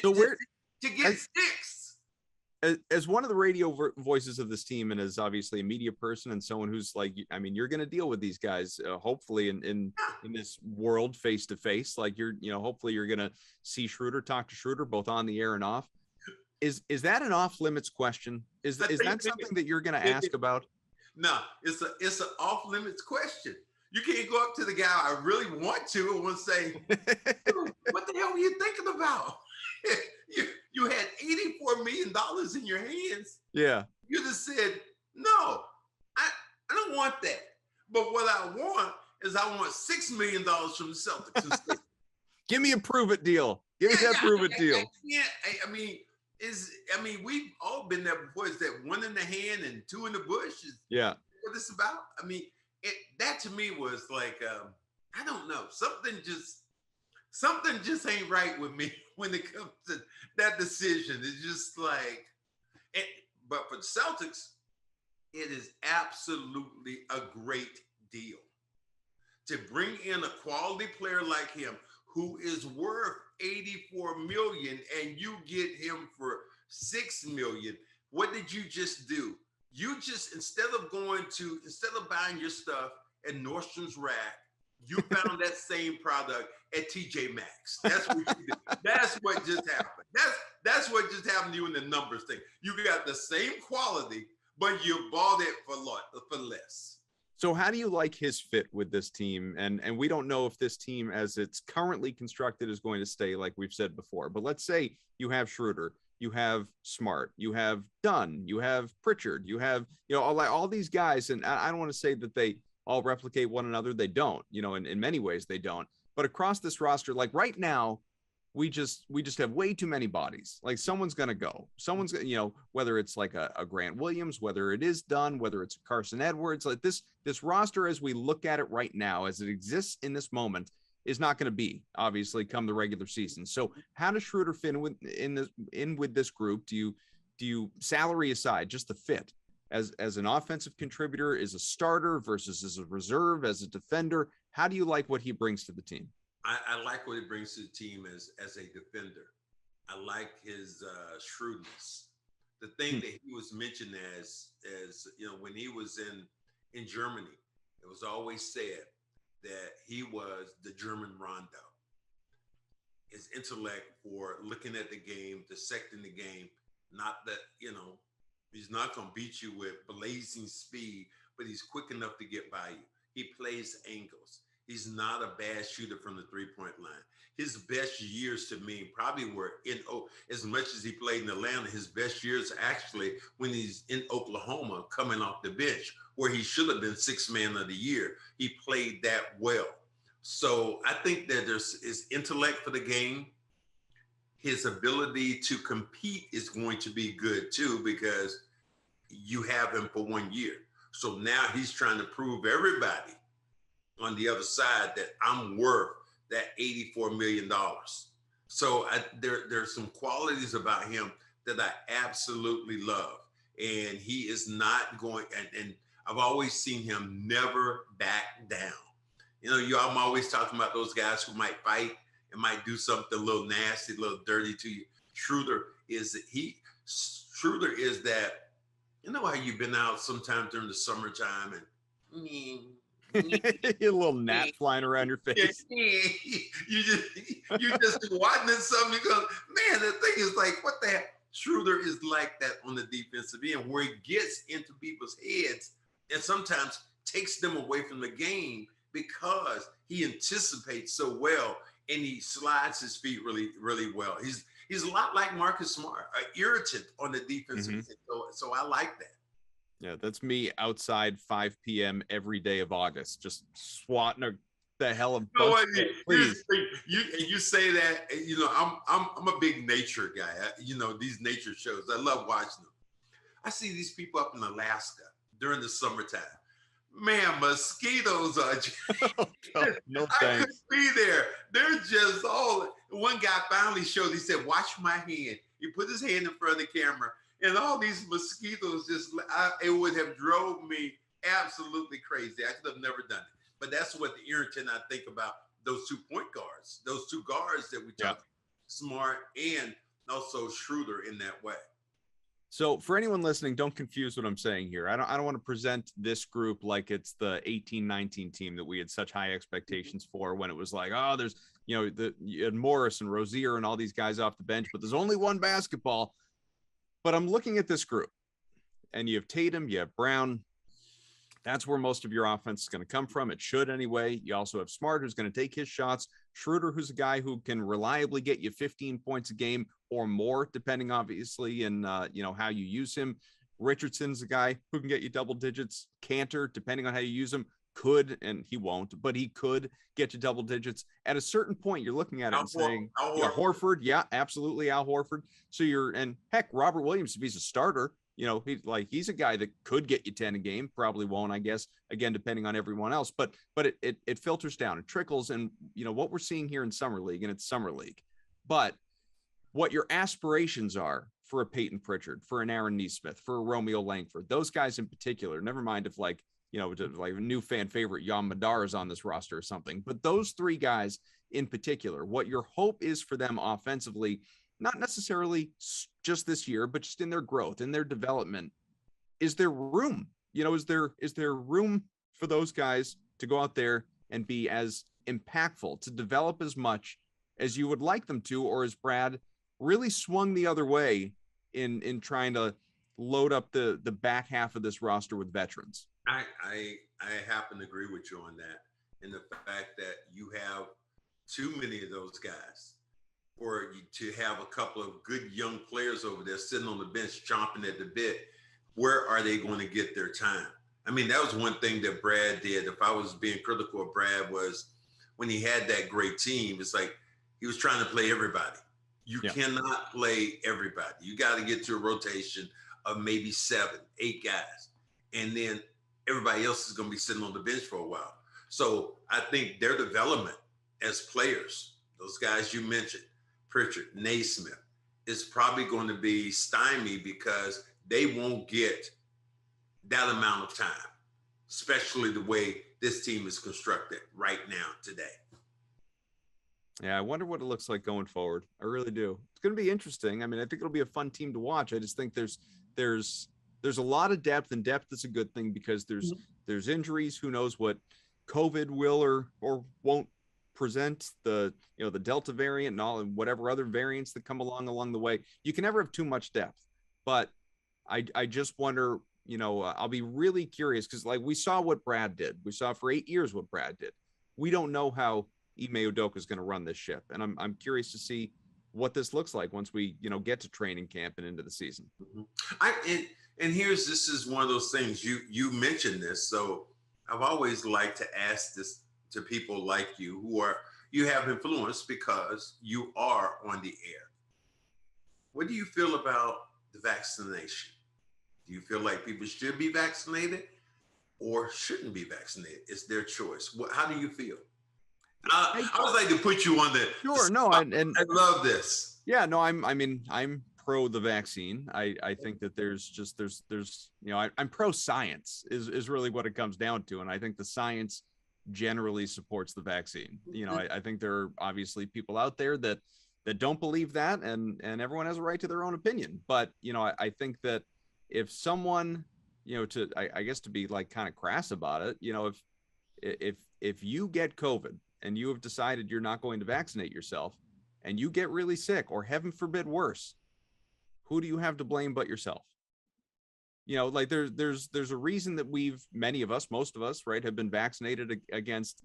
to get six. As one of the radio voices of this team, and as obviously a media person and someone who's like, I mean, you're going to deal with these guys, hopefully in this world face to face. Like, hopefully you're going to see Schroder, talk to Schroder, both on the air and off. Is that an off limits question? Is that something that you're going to ask about? No, it's an off limits question. You can't go up to the guy I really want to and want to say, what the hell were you thinking about? You had $84 million in your hands. Yeah. You just said, no, I don't want that. But what I want is I want $6 million from the Celtics. Give me a prove it deal. Give me that prove it deal. I mean, we've all been there before. Is that one in the hand and two in the bush? Is what it's about? I mean, that to me was like, I don't know. Something just ain't right with me when it comes to that decision. It's just like, but for the Celtics, it is absolutely a great deal to bring in a quality player like him who is worth $84 million and you get him for $6 million. What did you just do? You just, instead of buying your stuff at Nordstrom's Rack, you found that same product at TJ Maxx. That's what you did. That's what just happened. That's what just happened to you in the numbers thing. You got the same quality, but you bought it for less. So how do you like his fit with this team? And we don't know if this team, as it's currently constructed, is going to stay, like we've said before. But let's say you have Schroder, you have Smart, you have Dunn, you have Pritchard, you have, all these guys. And I don't want to say that they all replicate one another. They don't, in many ways they don't. But across this roster, like right now, we just have way too many bodies. Like, someone's going to go. Someone's, whether it's like a Grant Williams, whether it is Dunn, whether it's Carson Edwards, like this roster, as we look at it right now, as it exists in this moment, is not going to be, obviously, come the regular season. So how does Schroder fit in with this group? Do you salary aside, just the fit as an offensive contributor, as a starter versus as a reserve, as a defender? How do you like what he brings to the team? I like what he brings to the team as a defender. I like his shrewdness. The thing that he was mentioned as when he was in Germany, it was always said that he was the German Rondo. His intellect for looking at the game, dissecting the game, not that, he's not going to beat you with blazing speed, but he's quick enough to get by you. He plays angles. He's not a bad shooter from the three-point line. His best years to me probably were as much as he played in Atlanta, his best years actually when he's in Oklahoma coming off the bench, where he should have been sixth man of the year. He played that well. So I think that there's his intellect for the game. His ability to compete is going to be good too, because you have him for 1 year. So now he's trying to prove everybody on the other side that I'm worth that $84 million. So there's some qualities about him that I absolutely love. And he is not going, and I've always seen him never back down. I'm always talking about those guys who might fight and might do something a little nasty, a little dirty to you. Schroder is that, how you've been out sometime during the summertime and a little gnat flying around your face. you just watching something because, man, the thing is like, what the heck? Schroder is like that on the defensive end, where he gets into people's heads and sometimes takes them away from the game because he anticipates so well and he slides his feet really, really well. He's a lot like Marcus Smart, an irritant on the defensive end. So I like that. Yeah, that's me outside 5 p.m. every day of August, just swatting the hell of bugs. Please. You say that, I'm a big nature guy. These nature shows, I love watching them. I see these people up in Alaska during the summertime. Man, mosquitoes are just, no I thanks. couldn't be there. They're just all, one guy finally showed, he said, watch my hand. He put his hand in front of the camera and all these mosquitoes it would have drove me absolutely crazy. I could have never done it. But that's what the irritant I think about those 2 point guards, those two guards that we talked, Smart and also Schroder in that way. So for anyone listening, don't confuse what I'm saying here. I don't want to present this group like it's the 18-19 team that we had such high expectations for, when it was like, oh, there's, you had Morris and Rozier and all these guys off the bench, but there's only one basketball. But I'm looking at this group, and you have Tatum, you have Brown. That's where most of your offense is going to come from. It should anyway. You also have Smart, who's going to take his shots. Schroder, who's a guy who can reliably get you 15 points a game or more, depending obviously in how you use him. Richardson's a guy who can get you double digits. Cantor, depending on how you use him, could, and he won't, but he could get you double digits. At a certain point, you're looking at it and saying, Horford, yeah, absolutely, Al Horford. So and heck, Robert Williams, if he's a starter, he's a guy that could get you 10 a game, probably won't, I guess, again, depending on everyone else, but it filters down, it trickles. And what we're seeing here in Summer League, and it's Summer League, but what your aspirations are for a Peyton Pritchard, for an Aaron Nesmith, for a Romeo Langford, those guys in particular, never mind if like a new fan favorite, Yam Madar, is on this roster or something, but those three guys in particular, what your hope is for them offensively, not necessarily just this year, but just in their growth, in their development, is there room? Is there room for those guys to go out there and be as impactful, to develop as much as you would like them to, or is Brad really swung the other way in trying to load up the back half of this roster with veterans? I happen to agree with you on that, and the fact that you have too many of those guys, or to have a couple of good young players over there sitting on the bench chomping at the bit. Where are they going to get their time? I mean, that was one thing that Brad did. If I was being critical of Brad, was when he had that great team, it's like he was trying to play everybody. You cannot play everybody. You got to get to a rotation of maybe 7, 8 guys. And then everybody else is going to be sitting on the bench for a while. So I think their development as players, those guys you mentioned, Pritchard, Naismith, is probably going to be stymied because they won't get that amount of time, especially the way this team is constructed right now today. Yeah, I wonder what it looks like going forward. I really do. It's going to be interesting. I mean, I think it'll be a fun team to watch. I just think there's there's a lot of depth, and depth is a good thing because there's injuries. Who knows what COVID will or won't present, the the Delta variant and all, and whatever other variants that come along the way. You can never have too much depth, but I just wonder. I'll be really curious because like we saw what Brad did. We saw for 8 years what Brad did. We don't know how Ime Udoka is going to run this ship, and I'm curious to see what this looks like once we get to training camp and into the season. And this is one of those things you mentioned this, so I've always liked to ask this to people like you you have influence because you are on the air. What do you feel about the vaccination? Do you feel like people should be vaccinated or shouldn't be vaccinated? It's their choice. How do you feel? I would like to put you on the sure. No, I love this. Yeah, no, I'm pro the vaccine. I think that there's I'm pro science is really what it comes down to, and I think the science generally supports the vaccine. I think there are obviously people out there that don't believe that, and everyone has a right to their own opinion. But I think that if someone I guess to be like kind of crass about it, if you get COVID and you have decided you're not going to vaccinate yourself and you get really sick, or heaven forbid worse, who do you have to blame but yourself? Like there's a reason that many of us, most of us, right, have been vaccinated against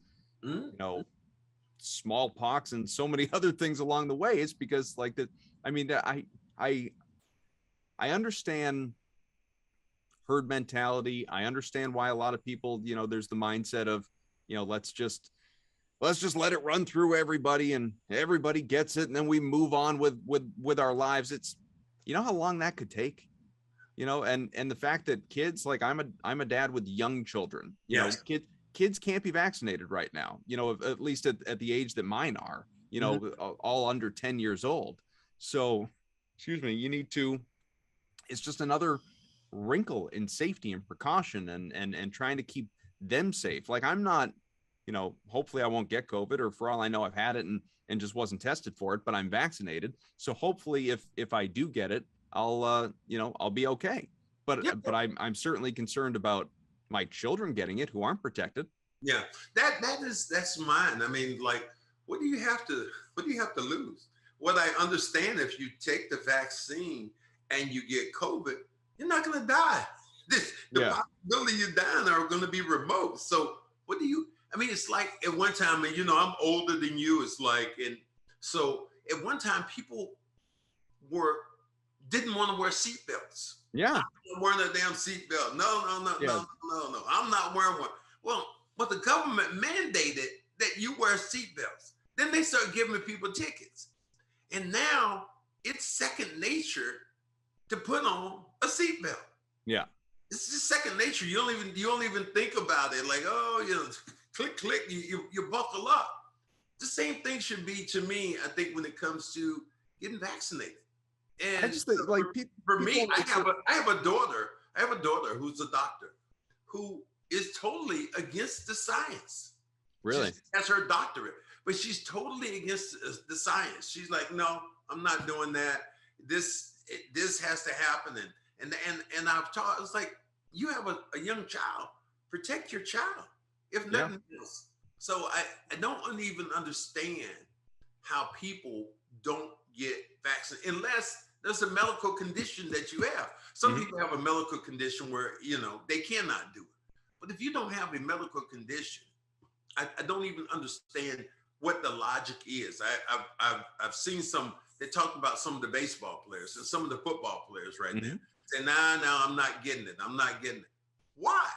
smallpox and so many other things along the way. It's because like that. I mean, I understand herd mentality. I understand why a lot of people, there's the mindset of, let's just let it run through everybody and everybody gets it. And then we move on with our lives. It's, how long that could take, and the fact that kids, like I'm a dad with young children, yes. Kids can't be vaccinated right now, at least at the age that mine are, all under 10 years old. So, excuse me, it's just another wrinkle in safety and precaution and trying to keep them safe. Like I'm not, hopefully I won't get COVID, or for all I know, I've had it and just wasn't tested for it, but I'm vaccinated. So hopefully if I do get it, I'll be okay. But I'm certainly concerned about my children getting it who aren't protected. Yeah, that's mine. I mean, like, what do you have to lose? What I understand, if you take the vaccine and you get COVID, you're not going to die. The possibility you're dying are going to be remote. So what do you? I mean, it's like at one time, and I'm older than you. It's like, and so at one time, people didn't want to wear seatbelts. Yeah, I'm not wearing a damn seatbelt. No. I'm not wearing one. Well, but the government mandated that you wear seatbelts. Then they start giving people tickets, and now it's second nature to put on a seatbelt. Yeah, it's just second nature. You don't even think about it. Like, click, you buckle up. The same thing should be, to me, I think, when it comes to getting vaccinated. And I just think, like, for me, I have a daughter who's a doctor who is totally against the science. Really? That's her doctorate, but she's totally against the science. She's like, no, I'm not doing that. This has to happen. And I've taught, it's like, you have a young child, protect your child, if nothing else. So I don't even understand how people don't get vaccinated unless there's a medical condition that you have. Some people have a medical condition where, they cannot do it. But if you don't have a medical condition, I don't even understand what the logic is. I've seen they talked about some of the baseball players and some of the football players right now. Say, no, I'm not getting it. I'm not getting it. Why?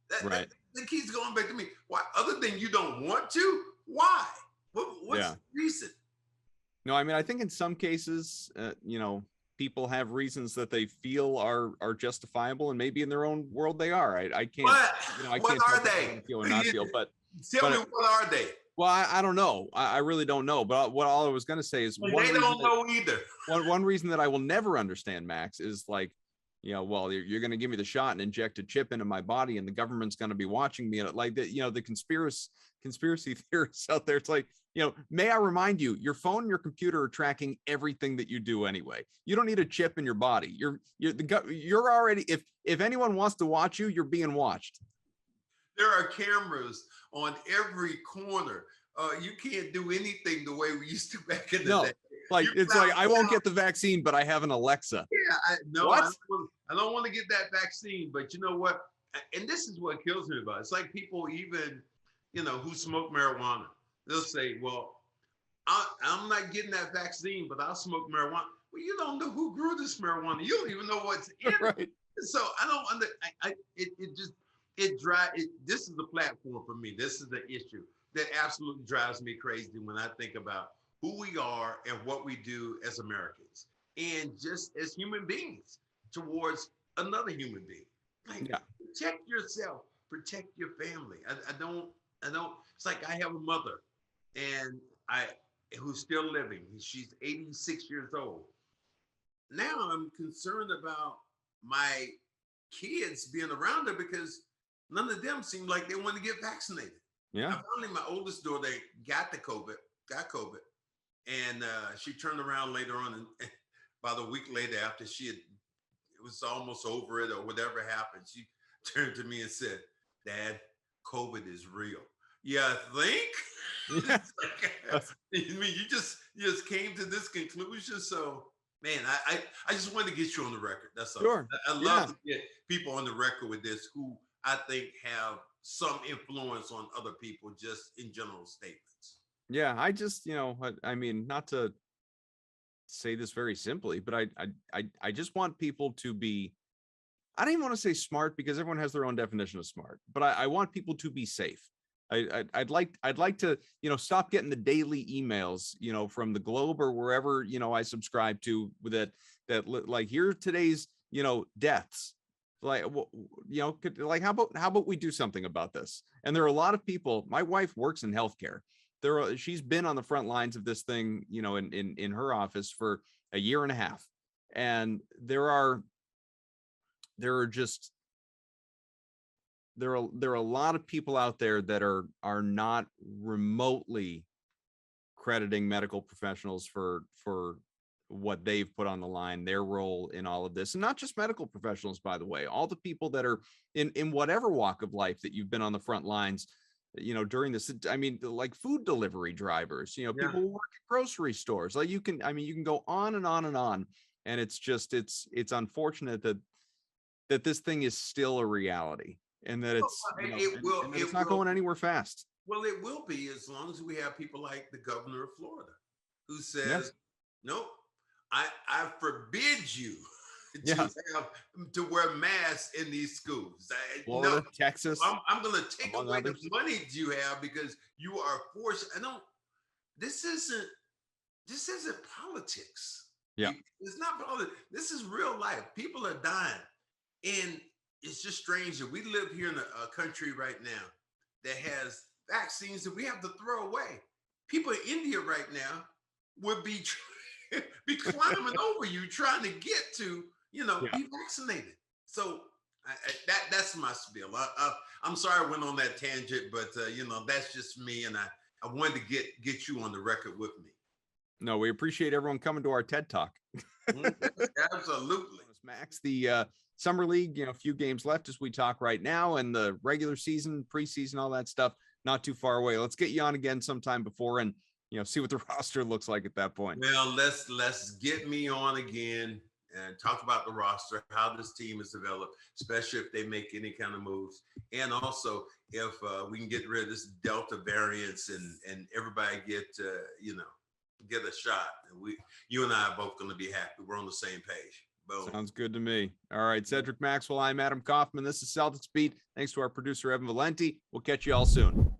That keeps going back to me. Why? Other than you don't want to? Why? What's the reason? No, I mean, I think in some cases, people have reasons that they feel are justifiable, and maybe in their own world they are. I can't. What are they? Feel or not feel, but tell me, what are they? Well, I don't know. I really don't know. But all I was going to say is they don't know either. One reason that I will never understand, Max, is like, well, you're going to give me the shot and inject a chip into my body, and the government's going to be watching me. And like that, the conspiracy theorists out there. It's like, may I remind you, your phone and your computer are tracking everything that you do anyway. You don't need a chip in your body. You're already, if anyone wants to watch you, you're being watched. There are cameras on every corner. You can't do anything the way we used to back in the day. Like it's like I won't get the vaccine, but I have an Alexa. Yeah, I don't want to get that vaccine, but you know what? And this is what kills me about it. It's like people even, who smoke marijuana. They'll say, "Well, I'm not getting that vaccine, but I'll smoke marijuana." Well, you don't know who grew this marijuana. You don't even know what's in right. it. So I don't this is the platform for me. This is the issue that absolutely drives me crazy when I think about who we are and what we do as Americans and just as human beings towards another human being. Protect yourself, protect your family. I don't, it's like I have a mother and who's still living. She's 86 years old. Now I'm concerned about my kids being around her because none of them seem like they want to get vaccinated. Yeah. Finally, my oldest daughter got COVID, and she turned around later on, and about a week later, after it was almost over it or whatever happened, she turned to me and said, "Dad, COVID is real." Yeah, I think. I mean, you just came to this conclusion. So, man, I just wanted to get you on the record. That's all. Sure. I love to get people on the record with this who I think have some influence on other people just in general statements. Yeah, I just, I mean, not to say this very simply, but I just want people to be, I don't even want to say smart because everyone has their own definition of smart, but I want people to be safe. I'd like to, stop getting the daily emails, from the Globe or wherever, I subscribe to that like, here are today's, deaths. Like, like, how about we do something about this? And there are a lot of people. My wife works in healthcare. She's been on the front lines of this thing, in her office for a year and a half. And there are a lot of people out there that are not remotely crediting medical professionals for what they've put on the line, their role in all of this. And not just medical professionals, by the way, all the people that are in whatever walk of life that you've been on the front lines, during this. I mean, like food delivery drivers, people who work at grocery stores. Like you can go on and on and on. And it's just, it's unfortunate that this thing is still a reality and that it's not going anywhere fast. Well, it will be as long as we have people like the governor of Florida who says, nope, I forbid you to wear masks in these schools. Florida, Texas. I'm going to take away the money you have because you are forced. This isn't politics. Yeah. It's not politics. This is real life. People are dying. And it's just strange that we live here in a country right now that has vaccines that we have to throw away. People in India right now would be climbing over you trying to get to, be vaccinated. So that's my spiel. I'm sorry I went on that tangent, but that's just me. And I wanted to get you on the record with me. No, we appreciate everyone coming to our TED Talk. Absolutely. Max, the Summer League, a few games left as we talk right now, and the regular season, preseason, all that stuff, not too far away. Let's get you on again sometime before and, see what the roster looks like at that point. Well, let's get me on again and talk about the roster, how this team is developed, especially if they make any kind of moves. And also if we can get rid of this Delta variants and everybody get a shot. And you and I are both going to be happy. We're on the same page. Boom. Sounds good to me. All right, Cedric Maxwell, I'm Adam Kaufman. This is Celtics Beat. Thanks to our producer, Evan Valenti. We'll catch you all soon.